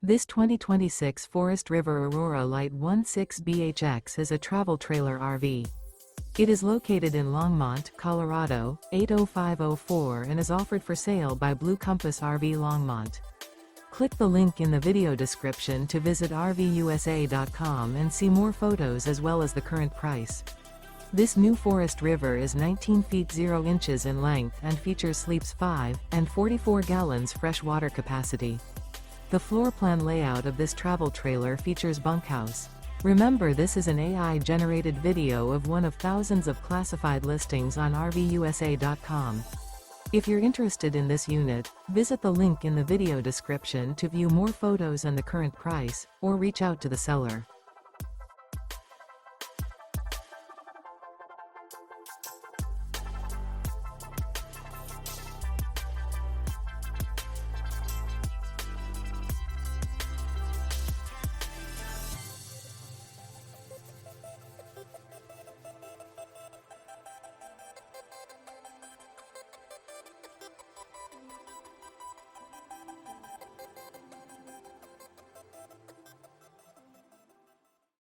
This 2026 Forest River Aurora Light 16BHX is a travel trailer RV. It is located in Longmont, Colorado, 80504 and is offered for sale by Blue Compass RV Longmont. Click the link in the video description to visit RVUSA.com and see more photos as well as the current price. This new Forest River is 19 feet 0 inches in length and features sleeps 5 and 44 gallons fresh water capacity. The floor plan layout of this travel trailer features bunkhouse. Remember, this is an AI-generated video of one of thousands of classified listings on RVUSA.com. If you're interested in this unit, visit the link in the video description to view more photos and the current price, or reach out to the seller.